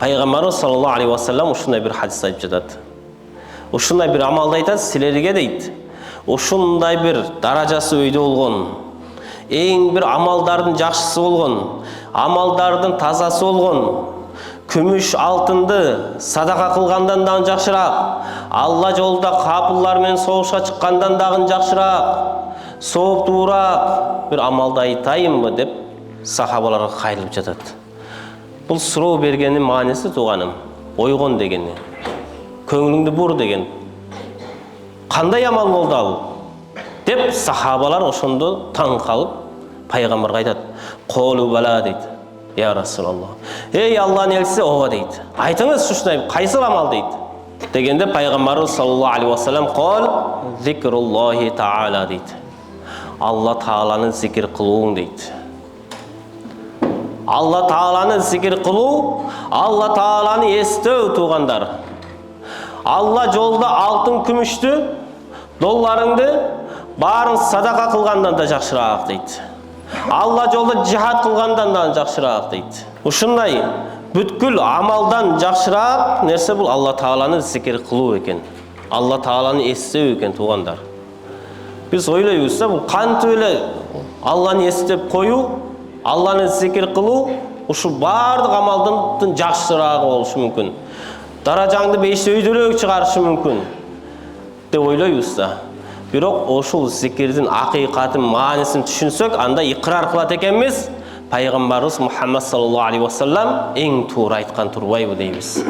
Пайғамбарымыз саллаллаху алейхи уассалам ушундай бир хадис айтып жатат. Ушундай бир амалды айтат, силерге дейт. Ушундай бир даражасы өйдө болгон, эң бир амалдардын жакшысы болгон, амалдардын тазасы болгон, күмүш алтынды садака кылгандан дагы жакшыраак, Алла жолунда капыллар менен согушка чыккандан дагы жакшыраак, сооптуураак бир амалды айтайынбы деп сахабаларга кайрылып жатат. Бул суроо бергенин мааниси тууганым, ойгон дегени, көңүлүңдү бур деген. Кандай амал болду ал? Деп сахабалар ошондо таң калып пайгамбарга айтат. Колу бала дейт. Я Расулаллах. Эй Аллахтын элчиси, ооба дейт. Айтыңыз ушундай кайсыл амал дейт. Дегенде пайгамбарыбыз саллаллаху алейхи вассалам кол зикруллахи таала дейт. Алла тааланы зикир кылууң дейт. Алла тааланы зикир кылуу, Алла тааланы эстөө туугандар. Алла жолда алтын күмүштү, долларыңды барын садака кылгандан да жакшыраак дейт. Алла жолда жихад кылгандан да жакшыраак дейт. Ушундай бүткүл амалдан жакшыраак нерсе бул Алла тааланы зикир кылуу экен. Алла тааланы эстөө экен туугандар. Биз ойлойбуз да, бул кантип эле Алланы эстеп коюу, Алланы зикир кылуу ушул бардык амалдын жакшыраагы болушу мүмкүн. Даражаңды 5 өйдөрөөк чыгарышы мүмкүн деп ойлойбуз да. Бирок ошол зикирдин акыйкатын, маанисин түшүнсөк, анда икрар кылат экенбиз. Пайгамбарыбыз Мухаммад саллаллаху алейхи вассалам эң туура айткан турбайбы дейбиз.